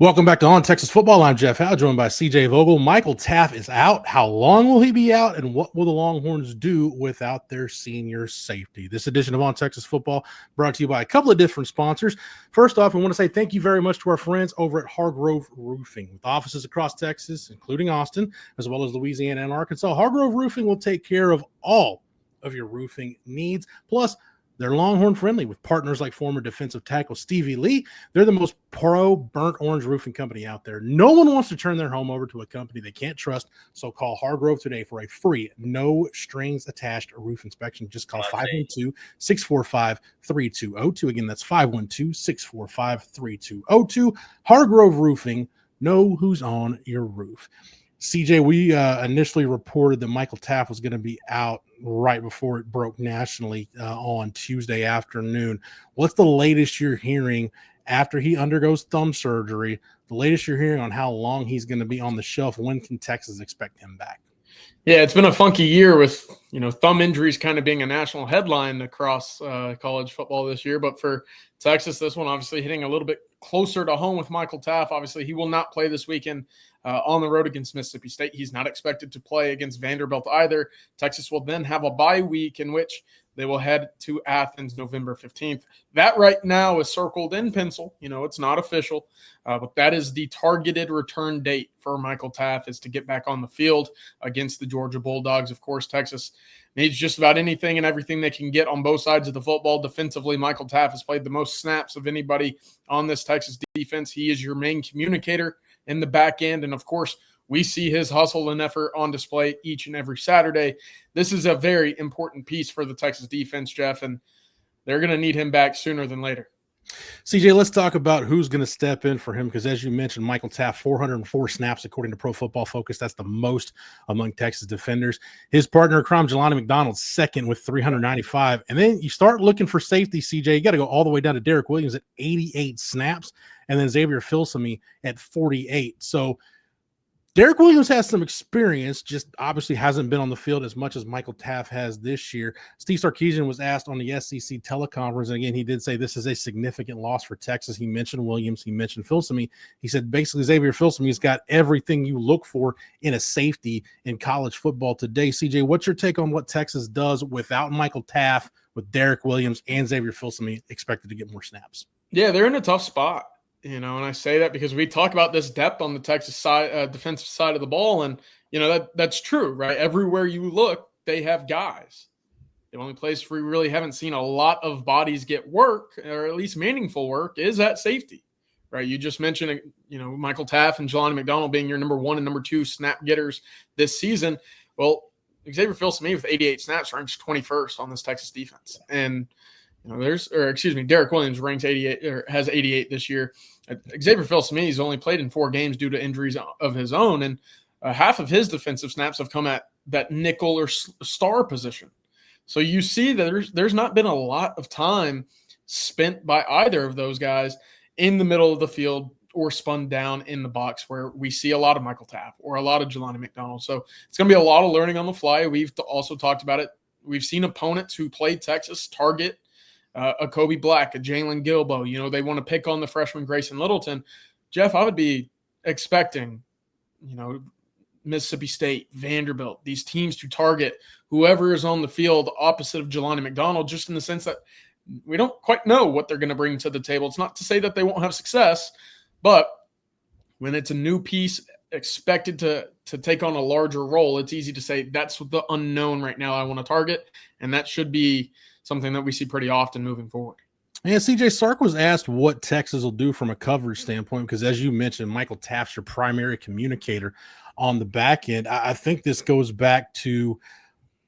Welcome back to On Texas Football. I'm Jeff Howe, joined by CJ Vogel. Michael Taaffe is out. How long will he be out, and what will the Longhorns do without their senior safety? This edition of On Texas Football brought to you by a couple of different sponsors. First off, we want to say thank you very much to our friends over at Hargrove Roofing, with offices across Texas, including Austin, as well as Louisiana and Arkansas. Hargrove Roofing will take care of all of your roofing needs. Plus, they're Longhorn friendly with partners like former defensive tackle Stevie Lee. They're the most pro burnt orange roofing company out there. No one wants to turn their home over to a company they can't trust. So call Hargrove today for a free, no strings attached roof inspection. Just call 512-645-3202. Again, that's 512-645-3202. Hargrove Roofing. Know who's on your roof. CJ, we initially reported that Michael Taaffe was going to be out right before it broke nationally on Tuesday afternoon. What's the latest you're hearing after he undergoes thumb surgery? The latest you're hearing on how long he's going to be on the shelf? When can Texas expect him back? Yeah, it's been a funky year with, thumb injuries kind of being a national headline across college football this year. But for Texas, this one obviously hitting a little bit closer to home with Michael Taaffe. Obviously, he will not play this weekend on the road against Mississippi State. He's not expected to play against Vanderbilt either. Texas will then have a bye week in which they will head to Athens November 15th. That right now is circled in pencil. It's not official, but that is the targeted return date for Michael Taaffe, is to get back on the field against the Georgia Bulldogs. Of course, Texas needs just about anything and everything they can get on both sides of the football. Defensively, Michael Taaffe has played the most snaps of anybody on this Texas defense. He is your main communicator in the back end, and of course, we see his hustle and effort on display each and every Saturday. This is a very important piece for the Texas defense, Jeff, and they're going to need him back sooner than later. CJ, let's talk about who's going to step in for him, because as you mentioned, Michael Taaffe, 404 snaps according to Pro Football Focus. That's the most among Texas defenders. His partner, Jelani McDonald, second with 395. And then you start looking for safety, CJ. You got to go all the way down to Derek Williams at 88 snaps, and then Xavier Filsaime at 48. So Derek Williams has some experience, just obviously hasn't been on the field as much as Michael Taaffe has this year. Steve Sarkisian was asked on the SEC teleconference, and again, he did say this is a significant loss for Texas. He mentioned Williams. He mentioned Filsaime. He said basically Xavier Filsaime's got everything you look for in a safety in college football today. CJ, what's your take on what Texas does without Michael Taaffe, with Derek Williams and Xavier Filsaime expected to get more snaps? Yeah, they're in a tough spot. And I say that because we talk about this depth on the Texas side, defensive side of the ball, and that's true, right? Everywhere you look, they have guys. The only place we really haven't seen a lot of bodies get work, or at least meaningful work, is at safety, right? You just mentioned, Michael Taaffe and Jelani McDonald being your number one and number two snap getters this season. Well, Xavier Filsaime with 88 snaps ranks 21st on this Texas defense, and Derek Williams ranks 88 or has 88 this year. Xavier Filsaime has only played in 4 games due to injuries of his own, and half of his defensive snaps have come at that nickel or star position. So you see that there's not been a lot of time spent by either of those guys in the middle of the field or spun down in the box, where we see a lot of Michael Taaffe or a lot of Jelani McDonald. So it's going to be a lot of learning on the fly. We've also talked about it. We've seen opponents who played Texas target a Kobe Black, a Jalen Gilbo. They want to pick on the freshman Grayson Littleton. Jeff, I would be expecting, Mississippi State, Vanderbilt, these teams to target whoever is on the field opposite of Jelani McDonald, just in the sense that we don't quite know what they're going to bring to the table. It's not to say that they won't have success, but when it's a new piece expected to take on a larger role, it's easy to say that's the unknown right now I want to target, and that should be something that we see pretty often moving forward. And CJ, Sark was asked what Texas will do from a coverage standpoint, because as you mentioned, Michael Taaffe's your primary communicator on the back end. I think this goes back to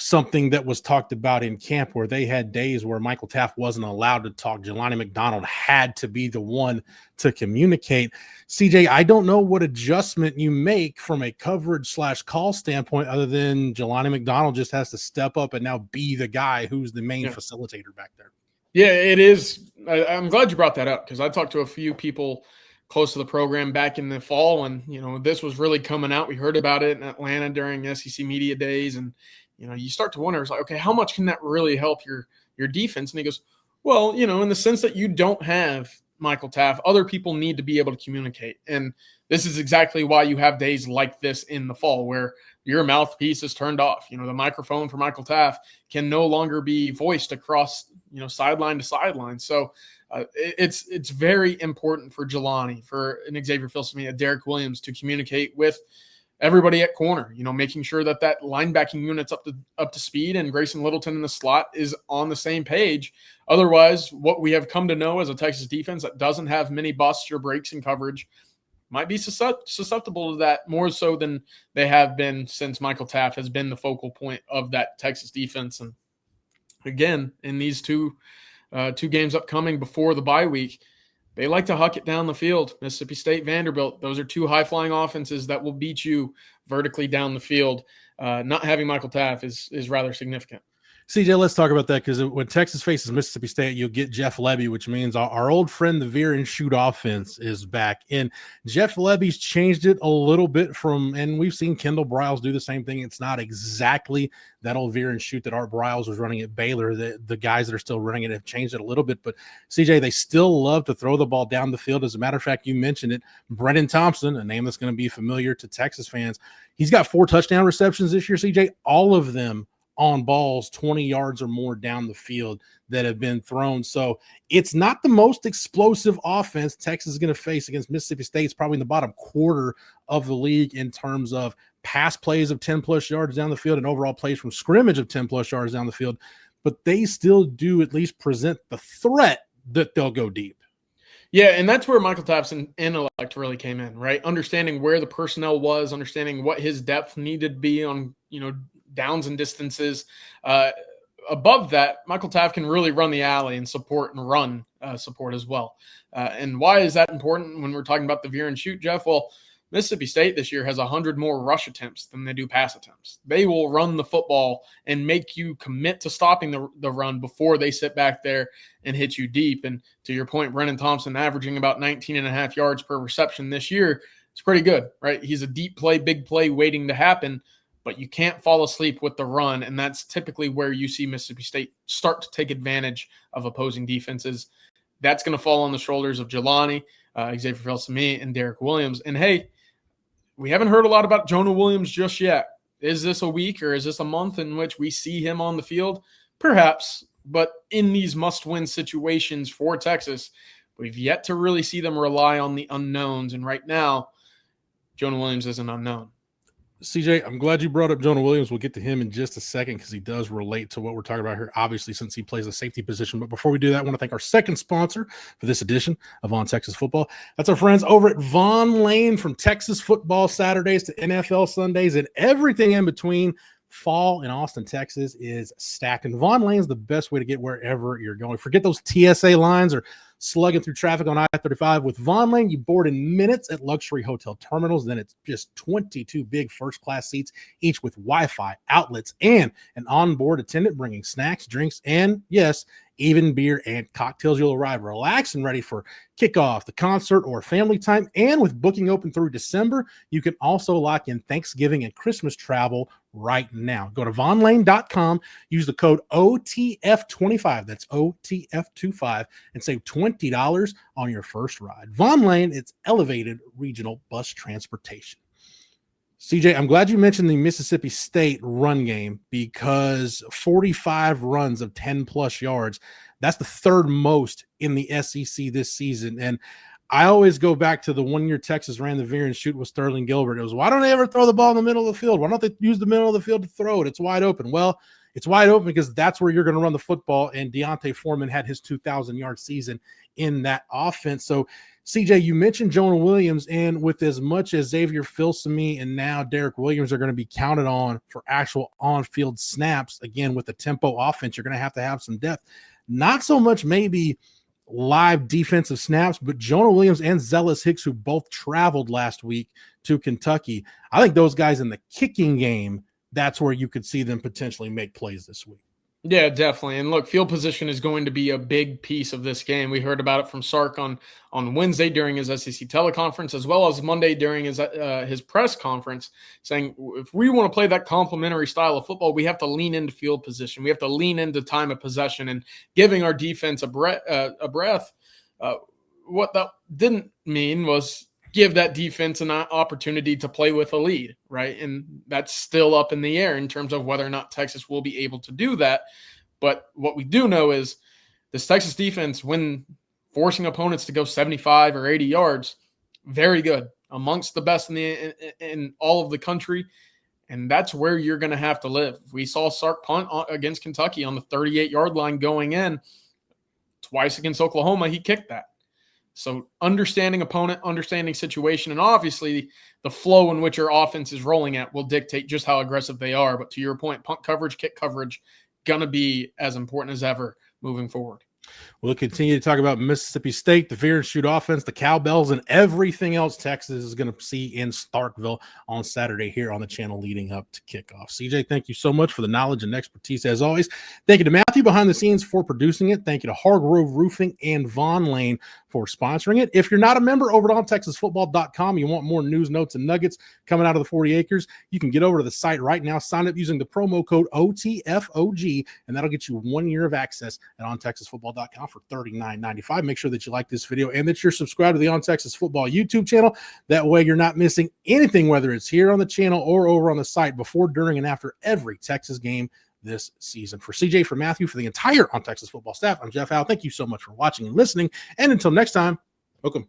something that was talked about in camp, where they had days where Michael Taaffe wasn't allowed to talk. Jelani McDonald had to be the one to communicate. CJ, I don't know what adjustment you make from a coverage/call standpoint, other than Jelani McDonald just has to step up and now be the guy who's the main facilitator back there. Yeah, it is. I'm glad you brought that up, because I talked to a few people close to the program back in the fall when, this was really coming out. We heard about it in Atlanta during SEC Media Days, and you start to wonder, it's like, okay, how much can that really help your defense? And he goes, well, in the sense that you don't have Michael Taaffe. Other people need to be able to communicate. And this is exactly why you have days like this in the fall where your mouthpiece is turned off. The microphone for Michael Taaffe can no longer be voiced across, sideline to sideline. So it's very important for Jelani, for an Xavier Filsaime, a Derek Williams to communicate with everybody at corner, making sure that linebacking unit's up to speed and Grayson Littleton in the slot is on the same page. Otherwise, what we have come to know as a Texas defense that doesn't have many busts or breaks in coverage might be susceptible to that more so than they have been since Michael Taaffe has been the focal point of that Texas defense. And again, in these two games upcoming before the bye week, they like to huck it down the field. Mississippi State, Vanderbilt, those are two high-flying offenses that will beat you vertically down the field. Not having Michael Taaffe is rather significant. CJ, let's talk about that, because when Texas faces Mississippi State, you'll get Jeff Lebby, which means our old friend, the veer and shoot offense, is back. And Jeff Lebby's changed it a little bit and we've seen Kendall Briles do the same thing. It's not exactly that old veer and shoot that Art Briles was running at Baylor. The guys that are still running it have changed it a little bit. But, CJ, they still love to throw the ball down the field. As a matter of fact, you mentioned it, Brennan Thompson, a name that's going to be familiar to Texas fans. He's got 4 touchdown receptions this year, CJ, all of them on balls 20 yards or more down the field that have been thrown. So it's not the most explosive offense Texas is going to face against Mississippi State. It's probably in the bottom quarter of the league in terms of pass plays of 10-plus yards down the field and overall plays from scrimmage of 10-plus yards down the field. But they still do at least present the threat that they'll go deep. Yeah, and that's where Michael Taaffe's intellect really came in, right? Understanding where the personnel was, understanding what his depth needed to be on, downs and distances. Above that, Michael Taaffe can really run the alley and support and run support as well. And why is that important when we're talking about the veer and shoot, Jeff? Well, Mississippi State this year has 100 more rush attempts than they do pass attempts. They will run the football and make you commit to stopping the run before they sit back there and hit you deep. And to your point, Brennan Thompson averaging about 19.5 yards per reception this year. It's pretty good, right? He's a deep play, big play waiting to happen, but you can't fall asleep with the run. And that's typically where you see Mississippi State start to take advantage of opposing defenses. That's going to fall on the shoulders of Jelani, Xavier Filsaime, and Derek Williams. And hey, we haven't heard a lot about Jonah Williams just yet. Is this a week or is this a month in which we see him on the field? Perhaps, but in these must-win situations for Texas, we've yet to really see them rely on the unknowns. And right now, Jonah Williams is an unknown. CJ, I'm glad you brought up Jonah Williams. We'll get to him in just a second because he does relate to what we're talking about here, obviously, since he plays a safety position. But before we do that, I want to thank our second sponsor for this edition of On Texas Football. That's our friends over at Von Lane. From Texas football Saturdays to NFL Sundays and everything in between, fall in Austin, Texas is stacked. And Von Lane is the best way to get wherever you're going. Forget those TSA lines or slugging through traffic on I-35. With Von Lane, you board in minutes at luxury hotel terminals. Then it's just 22 big first-class seats, each with Wi-Fi, outlets, and an onboard attendant bringing snacks, drinks, and, yes, even beer and cocktails. You'll arrive relaxed and ready for kickoff, the concert, or family time. And with booking open through December, you can also lock in Thanksgiving and Christmas travel right now. Go to vonlane.com, use the code OTF25, that's OTF25, and save $20 on your first ride. Von Lane, it's elevated regional bus transportation. CJ, I'm glad you mentioned the Mississippi State run game, because 45 runs of 10-plus yards, that's the third most in the SEC this season. And I always go back to the 1 year Texas ran the veer and shoot with Sterling Gilbert. It was, why don't they ever throw the ball in the middle of the field? Why don't they use the middle of the field to throw it? It's wide open. Well, it's wide open because that's where you're going to run the football, and Deontay Foreman had his 2,000-yard season in that offense. So, CJ, you mentioned Jonah Williams, and with as much as Xavier Filsaime and now Derek Williams are going to be counted on for actual on-field snaps, again, with the tempo offense, you're going to have some depth. Not so much maybe live defensive snaps, but Jonah Williams and Zealous Hicks, who both traveled last week to Kentucky, I think those guys in the kicking game, that's where you could see them potentially make plays this week. Yeah, definitely. And look, field position is going to be a big piece of this game. We heard about it from Sark on Wednesday during his SEC teleconference, as well as Monday during his press conference, saying if we want to play that complementary style of football, we have to lean into field position. We have to lean into time of possession and giving our defense a breath. what that didn't mean was give that defense an opportunity to play with a lead, right? And that's still up in the air in terms of whether or not Texas will be able to do that. But what we do know is this Texas defense, when forcing opponents to go 75 or 80 yards, very good, amongst the best in all of the country. And that's where you're going to have to live. We saw Sark punt against Kentucky on the 38-yard line going in. Twice against Oklahoma, he kicked that. So understanding opponent, understanding situation, and obviously the flow in which your offense is rolling at will dictate just how aggressive they are. But to your point, punt coverage, kick coverage, going to be as important as ever moving forward. We'll continue to talk about Mississippi State, the veer and shoot offense, the cowbells, and everything else Texas is going to see in Starkville on Saturday here on the channel leading up to kickoff. CJ, thank you so much for the knowledge and expertise as always. Thank you to Matthew behind the scenes for producing it. Thank you to Hargrove Roofing and Von Lane for sponsoring it. If you're not a member over at ontexasfootball.com, you want more news, notes, and nuggets coming out of the 40 acres, you can get over to the site right now, sign up using the promo code OTFOG, and that'll get you 1 year of access at ontexasfootball.com for $39.95. Make sure that you like this video and that you're subscribed to the On Texas Football YouTube channel. That way you're not missing anything, whether it's here on the channel or over on the site before, during, and after every Texas game this season. For CJ, for Matthew, for the entire On Texas Football staff, I'm Jeff Howe. Thank you so much for watching and listening. And until next time, welcome.